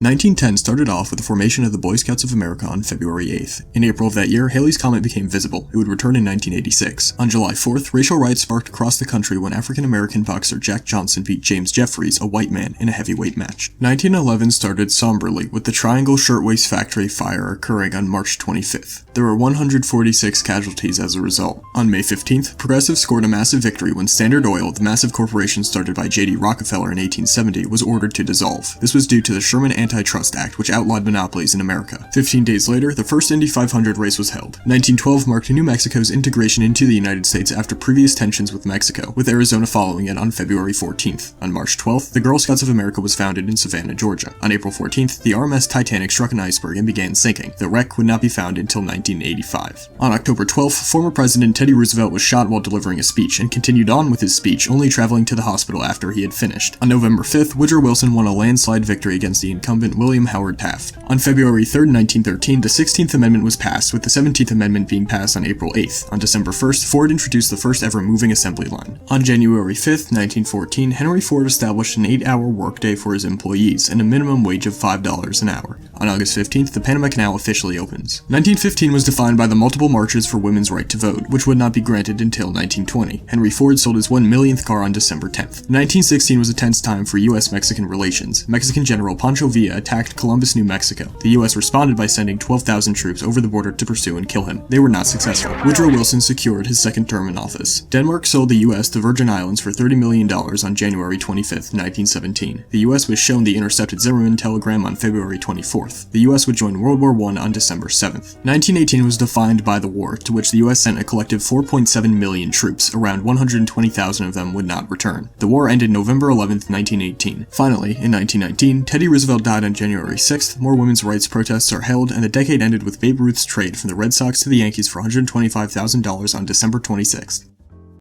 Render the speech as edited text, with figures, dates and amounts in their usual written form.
1910 started off with the formation of the Boy Scouts of America on February 8th. In April of that year, Halley's Comet became visible. It would return in 1986. On July 4th, racial riots sparked across the country when African-American boxer Jack Johnson beat James Jeffries, a white man, in a heavyweight match. 1911 started somberly, with the Triangle Shirtwaist Factory fire occurring on March 25th. There were 146 casualties as a result. On May 15th, Progressive scored a massive victory when Standard Oil, the massive corporation started by J.D. Rockefeller in 1870, was ordered to dissolve. This was due to the Sherman Antitrust Act, which outlawed monopolies in America. 15 days later, the first Indy 500 race was held. 1912 marked New Mexico's integration into the United States after previous tensions with Mexico, with Arizona following it on February 14th. On March 12th, the Girl Scouts of America was founded in Savannah, Georgia. On April 14th, the RMS Titanic struck an iceberg and began sinking. The wreck would not be found until 1985. On October 12th, former President Teddy Roosevelt was shot while delivering a speech, and continued on with his speech, only traveling to the hospital after he had finished. On November 5th, Woodrow Wilson won a landslide victory against the incumbent William Howard Taft. On February 3rd, 1913, the 16th Amendment was passed, with the 17th Amendment being passed on April 8th. On December 1st, Ford introduced the first ever moving assembly line. On January 5th, 1914, Henry Ford established an 8-hour workday for his employees and a minimum wage of $5 an hour. On August 15th, the Panama Canal officially opens. 1915 was defined by the multiple marches for women's right to vote, which would not be granted until 1920. Henry Ford sold his 1 millionth car on December 10th. 1916 was a tense time for U.S.-Mexican relations. Mexican General Pancho Villa attacked Columbus, New Mexico. The U.S. responded by sending 12,000 troops over the border to pursue and kill him. They were not successful. Woodrow Wilson secured his second term in office. Denmark sold the U.S. the Virgin Islands for $30 million on January 25th, 1917. The U.S. was shown the intercepted Zimmerman telegram on February 24th. The U.S. would join World War I on December 7th. 1918 was defined by the war, to which the U.S. sent a collective 4.7 million troops. Around 120,000 of them would not return. The war ended November 11th, 1918. Finally, in 1919, Teddy Roosevelt died on January 6th, more women's rights protests are held, and the decade ended with Babe Ruth's trade from the Red Sox to the Yankees for $125,000 on December 26th.